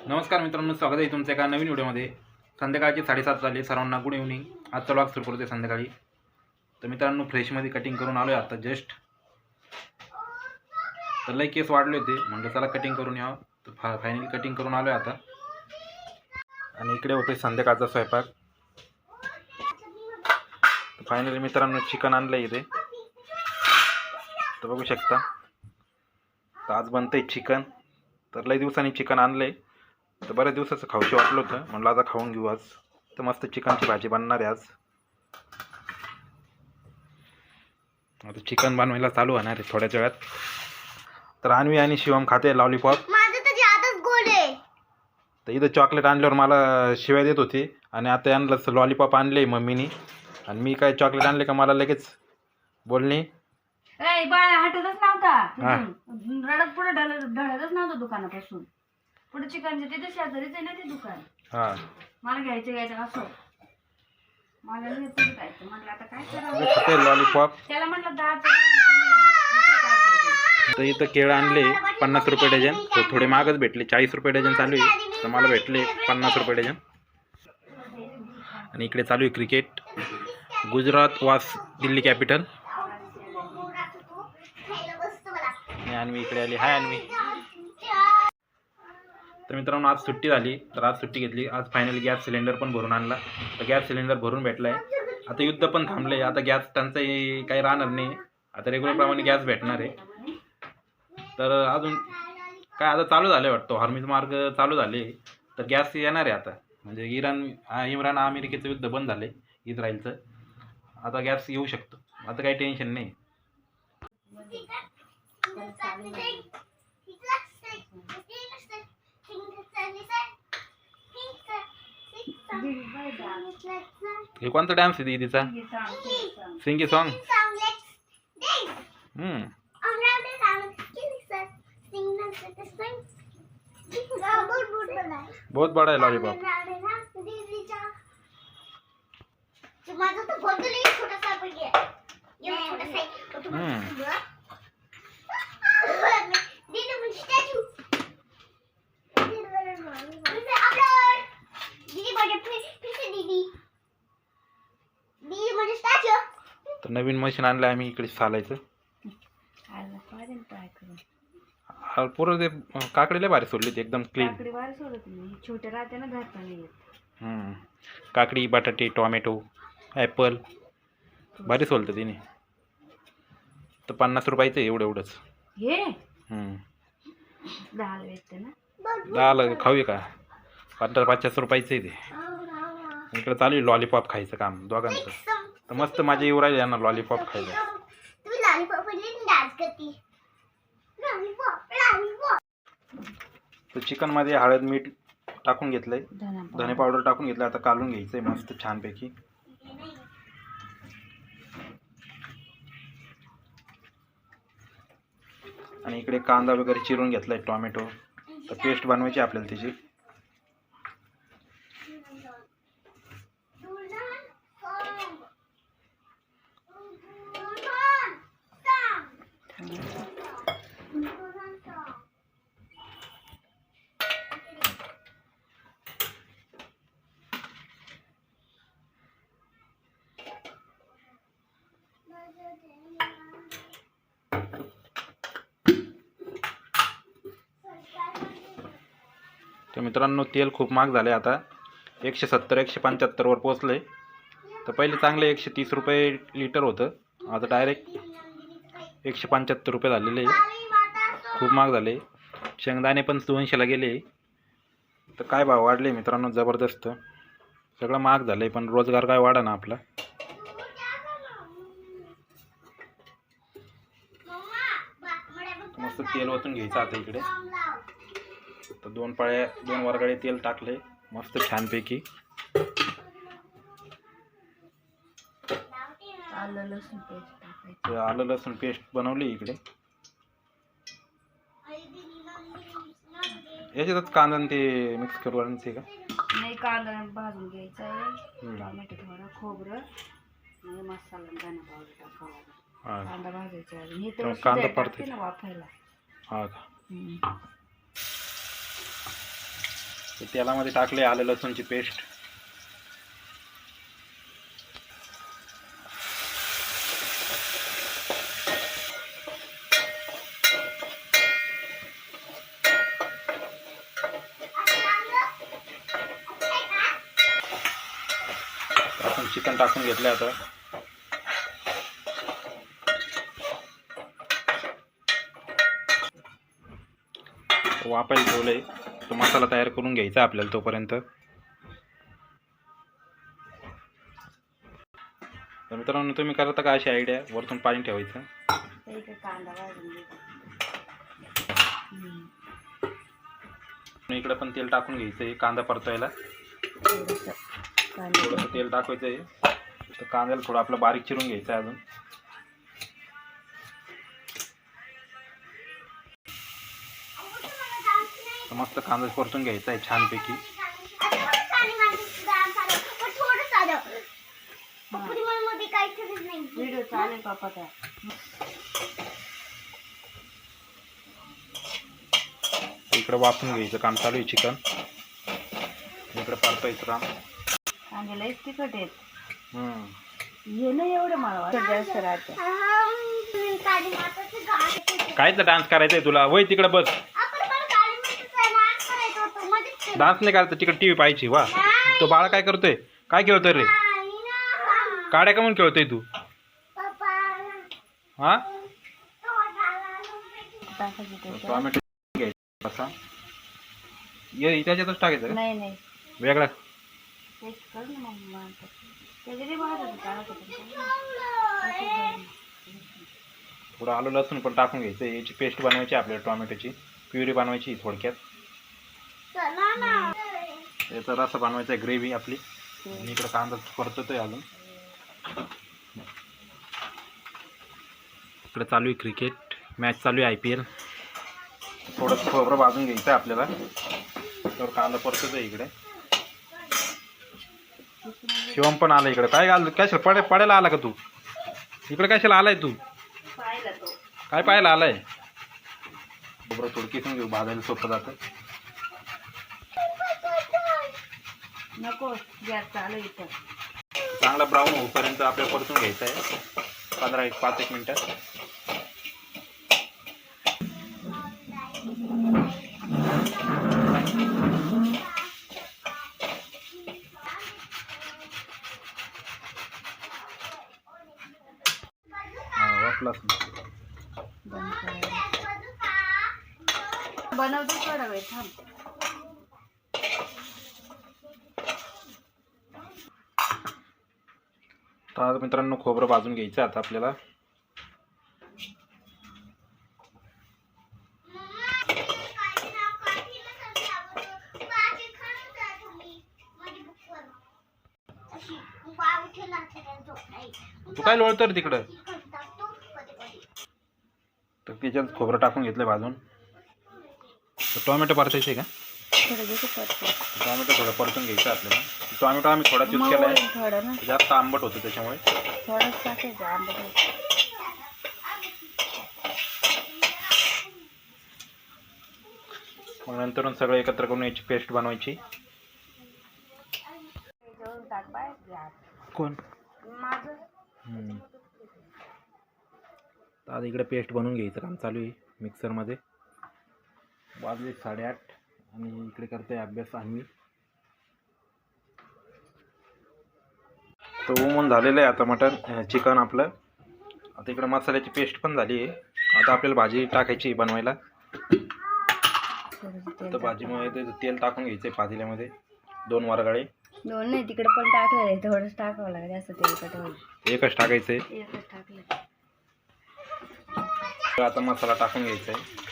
नमस्कार मित्रांनो, स्वागत आहे तुमच्या एका नवीन व्हिडिओमध्ये। संध्याकाळचे 7:30 झाले, सर्वांना गुड इव्हनिंग। आजचा व्लॉग सुरू करतोय संध्याकाळी। तर मित्रांनो, फ्रेशमध्ये कटिंग करून आलो आहे आता जस्ट। तर लई केस वाढले होते, म्हटलं चला कटिंग करून यावं। तर फायनली कटिंग करून आलो आहे आता। आणि इकडे होते संध्याकाळचा स्वयंपाक। तर फायनली मित्रांनो चिकन आणलं इथे, तर बघू शकता। तर आज बनतंय चिकन। तर लई दिवसांनी चिकन आणलंय, तर बऱ्याच दिवसाचं खाऊशी वाटलं होतं, म्हटलं आता खाऊन घेऊ आज। तर मस्त चिकनची भाजी बनणार आहे आज। आता चिकन बनवायला चालू होणार आहे थोड्याच वेळात। तर अन्वी आणि शिवम खाते लॉलीपॉप। माझं तर जादच गोड आहे। तर इथं चॉकलेट आणल्यावर मला शिवाय देत होती, आणि आता आणलं लॉलीपॉप आणले मम्मीनी, आणि मी काय चॉकलेट आणले का मला लगेच बोलणी बाळा हटतच नव्हता, रडत पुढे ढळतच नव्हतं दुकानापासून। पुढे चिकनचे तिथे शेजारीच आहे ना ते दुकान। हां, मला घ्यायचं असं, मला नाही तरी खायचं। म्हटलं आता काय करावं, लॉलीपॉप। त्याला म्हटलं 10 तर इथं केळं आणले 50 रुपये डझन। तर थोडे महागच भेटले, 40 रुपये डझन चालू आहे, तर मला भेटले 50 रुपये डझन। आणि इकडे चालू आहे क्रिकेट, गुजरात वास दिल्ली कॅपिटल। आणि अन्वी इकडे आली, हाय अन्वी। तर मित्रांनो आज सुट्टी झाली, तर आज सुट्टी घेतली। आज फायनली गॅस सिलेंडर पण भरून आणला, तर गॅस सिलेंडर भरून भेटला आहे। आता युद्ध पण थांबलं आहे, आता गॅस टंचाई काही राहणार नाही, आता रेग्युलरप्रमाणे गॅस भेटणार आहे। तर अजून काय आता चालू झालं आहे वाटतं, हॉर्मुझ मार्ग चालू झाले, तर गॅस येणार आहे आता। म्हणजे इराण अमेरिकेचं युद्ध बंद झालं आहे, इस्रायलचं। आता गॅस येऊ शकतो, आता काही टेन्शन नाही। हे कोणता डान्स आहे दीदीचा? सिंगी सॉन्ग। बहुत बड़ा है लॉलीपॉप। माझा तो बोतल ही छोटासा पड़ गया, ये छोटा सा दीदी मुझे स्टैचू दीदी बड़े फिर से दीदी दीदी मुझे स्टैचू। तर नवीन मशीन आणलं आम्ही इकडे चालायचं। आला पाहिजे ट्राय करून। पूर्ण ते काकडीला भारी सोडली ती, एकदम क्लीन। काकडी वार सोडत नाही, छोटे राहते ना धरता नाही येत। काकडी, बटाटे, टोमॅटो, ॲपल भारी सोलतं तिने। तर 50 रुपयाचं आहे एवढंच। हे 10 भेटते ना, 10 खाऊया का? 50 रुपयाचं आहे ते। इकडे चालू आहे लॉलीपॉप खायचं काम दोघांचं। तर मस्त मजा येऊ राहिली यांना लॉलीपॉप खायला। तुम्ही लॉलीपॉप मध्ये डान्स करती, तर चिकनमध्ये हळद मीठ टाकून घेतलंय, धने पावडर टाकून घेतलं, आता कालून घ्यायचंय मस्त छानपैकी। आणि इकडे कांदा वगैरे चिरून घेतलाय, टोमॅटो। तर पेस्ट बनवायची आपल्याला त्याची। तर मित्रांनो तेल खूप महाग झाले आता, 170-175 वर पोचले। तर पहिले चांगले 130 रुपये लिटर होतं, आता डायरेक्ट 175 रुपये झालेले, खूप महाग झाले। शेंगदाणे पण 200ला गेले। तर काय भाव वाढले मित्रांनो, जबरदस्त सगळं महाग झालंय, पण रोजगार काय वाढा ना आपला। मस्त तेल ओतून घ्यायचं आता इकडे। तर 2 वरगडे तेल टाकले मस्त छानपैकी। आलं लसूण पेस्ट बनवली इकडे। याच्यातच कांदा ते मिक्स करून का? नाही, कांदा भाजून घ्यायचा आहे, टोमॅटो थोडा, खोबरं, मसाला, धना पावडर टाकावा, कांदा भाजायचा आहे। हे तर कांदा पडते ना वाफायला। हा का? ते तेलामध्ये टाकले आलं लसूणची पेस्ट. आपण चिकन टाकून घेतलं आता. वापायला ठेवलंय. तो मसाला तयार करून घ्यायचा आपल्याला तोपर्यंत. तर मित्रांनो तुम्ही करता का अशी आयडिया, वरतून पाणी ठेवायचं. कांदा भाजून घ्यायचा. इकडे पण तेल टाकून घ्यायचं कांदा परतवायला. थोडंसं तेल टाकायचं आहे. तर कांद्याला थोडं आपलं बारीक चिरून घ्यायचं आहे अजून. मस्त कांदा परतून घ्यायचा आहे छानपैकी. व्हिडिओ चालेल पापा त्या. इकडे वाफून घ्यायचं काम चालू आहे चिकन. इकडे परतायचं काम. कांदे लयच तिखट आहेत. हे नाही एवढं मला जास्त राहते. कायचा डान्स करायचा आहे तुला? वय तिकडे बस. डान्स नाही करायचं, तिकडे टीव्ही पाहिजे. वा तो बाळा काय करतोय? काय खेळतोय रे? काड्या का म्हणून खेळतोय तू? हा टोमॅटो घ्यायचा असा. ये त्याच्यातच टाकायचं का? नाही नाही वेगळा. टेस्ट कर ना मग. त्याच्याने भाजून थोडं आलं लसूण पण टाकून घ्यायचं. याची पेस्ट बनवायची आपल्याला, टोमॅटोची प्युरी बनवायची थोडक्यात. याचा रस्सा बनवायचा आहे, ग्रेव्ही आपली. आणि इकडं कांदा परततोय अजून. इकडे चालू आहे क्रिकेट मॅच चालू आहे, IPL. थोडंसं खोबरं भाजून घ्यायचं आहे आपल्याला. तर कांदा परततोय इकडे. शिवम पण आला इकडे. काय घाल कशाला पडायला आला का तू? इकडे कशाला आलाय तू? काय पाहायला आलाय? खोबरं थोडं किसून घेऊ, भाजायला सोपं जातं. नको गॅस चालू इथं. चांगला ब्राऊन होईपर्यंत आपल्याला परतून घ्यायचं आहे 5-1 मिनटं. बनवतो थोडा वेळ थांब. तर मित्रांनो खोबरं भाजून घ्यायचं आता आपल्याला. तू काय लोळतर तिकडं? तर त्याच्यात खोबरं टाकून घेतलं भाजून. टोमॅटो परतायचे का? टोमॅटो थोडं परतून घ्यायचं आपल्याला. टोमॅटो आम्ही थोडा यूज केला आहे, जास्त आंबट होतं त्याच्यामुळे. थोडंच टाकायचं आंबट. मग नंतर सगळं एकत्र करून याची पेस्ट बनवायची. कोण? आता इकडे पेस्ट बनवून घ्यायचं काम चालू आहे मिक्सरमध्ये. वाजले 8:30 आणि इकडे करतोय अभ्यास आम्ही. तर उमून झालेलं आहे आता मटन चिकन आपलं. आता इकडे मसाल्याची पेस्ट पण झाली आहे. आता आपल्याला भाजी टाकायची बनवायला. तर भाजीमध्ये तेल टाकून घ्यायचं पातेल्यामध्ये 2 वरगाळे. 2 नाही, तिकडे पण टाकलेलं आहे. थोडंच टाकावं लागेल, जास्त तेलकट होईल. एकच टाकायचं आहे. एकच टाकलं. आता मसाला टाकून घ्यायचा आहे.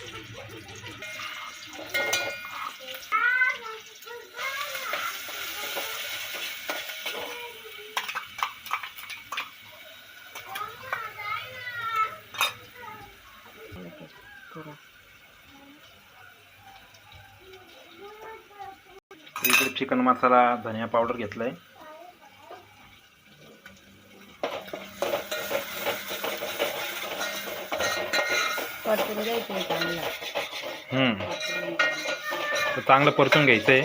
इकडे चिकन मसाला, धनिया पावडर घेतलाय. परतून घ्यायचं चांगलं. तर चांगलं परतून घ्यायचं आहे.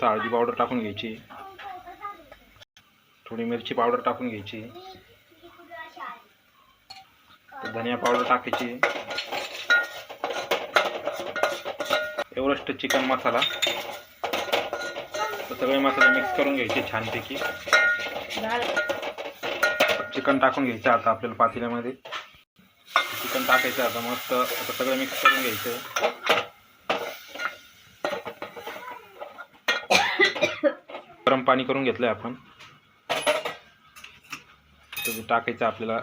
थोडंसं हळदी पावडर टाकून घ्यायची, थोडी मिरची पावडर टाकून घ्यायची, धनिया पावडर टाकायची, एव्हरेस्ट चिकन मसाला, सगळे मसाले मिक्स करून घ्यायचे छानपैकी. चिकन टाकून घ्यायचं आता आपल्याला पातेल्यामध्ये. चिकन टाकायचं आता मस्त. आता सगळं मिक्स करून घ्यायचं. गरम पाणी करून घेतलंय आपण, तर टाकायचं आपल्याला.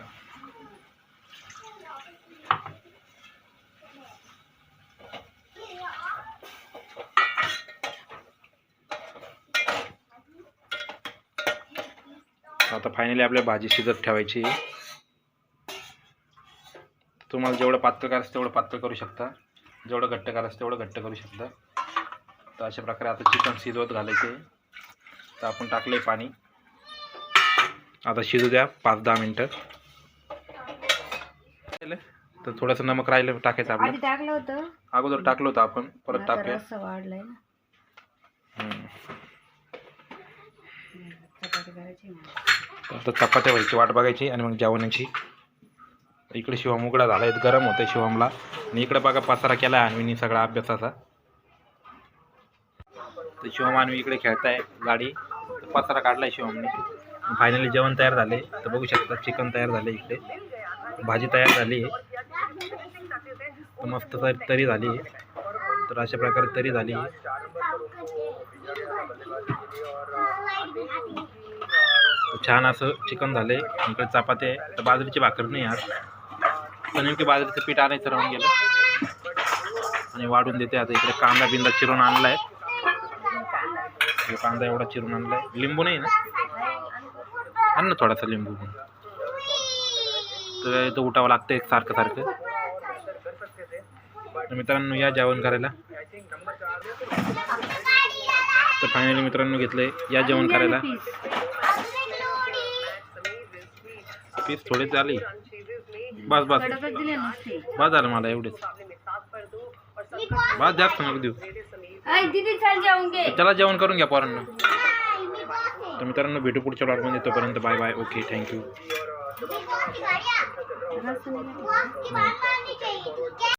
आता फायनली आपल्या भाजी शिजत ठेवायची. तुम्हाला जेवढं पातळ करायचं तेवढं पातळ करू शकता, जेवढं घट्ट करायचं तेवढं घट्ट करू शकता. तर अशा प्रकारे आता चिकन शिजवत घालायचे. तर आपण टाकलंय पाणी, आता शिजू द्या 5-10 मिनटं. तर थोडंसं नमक राहिलं टाकायचं आपलं. टाकलं होतं अगोदर टाकलं होतं आपण, परत टाकूया. वाढलंय ना. आता चपात्या व्हायची वाट बघायची आणि मग जेवणाची. इकडे शिवम उघडा झाला, गरम होतं शिवमला. आणि इकडे बघा पसारा केला अन्वीनी सगळा अभ्यासाचा. तर शिवम अन्वी इकडे खेळताय गाडी. पसारा काढलाय शिवमने. फायनली जेवण तयार झाले. तर बघू शकता चिकन तयार झाले, इकडे भाजी तयार झाली, तर मस्त तरी झाली. तर अशा प्रकारे तरी झाली. छान असं चिकन झाले. इकडे चपाती आहे. तर बाजरीची भाकर नाही आज, तर नेमकी बाजरीचं पीठ आणायचं राहून गेलं आणि वाढून देते. आता इकडे कांदा बिंदा चिरून आणलाय. कांदा एवढा चिरून आणलाय. लिंबू नाही ना, आण ना थोडासा लिंबू. तर इथं उठावं लागतं एक सारखं सारखं. तर मित्रांनो या जेवण करायला. तर फायनली मित्रांनो घेतलंय या जेवण करायला. पीस थोडे झाले, बस बस बस झालं मला एवढेच. बस जास्त नको देऊ. त्याला जेवण करून घ्या पोरांना. तर मित्रांनो भेटू पुढच्या ब्लॉगमध्ये. तोपर्यंत बाय बाय. Okay, thank you.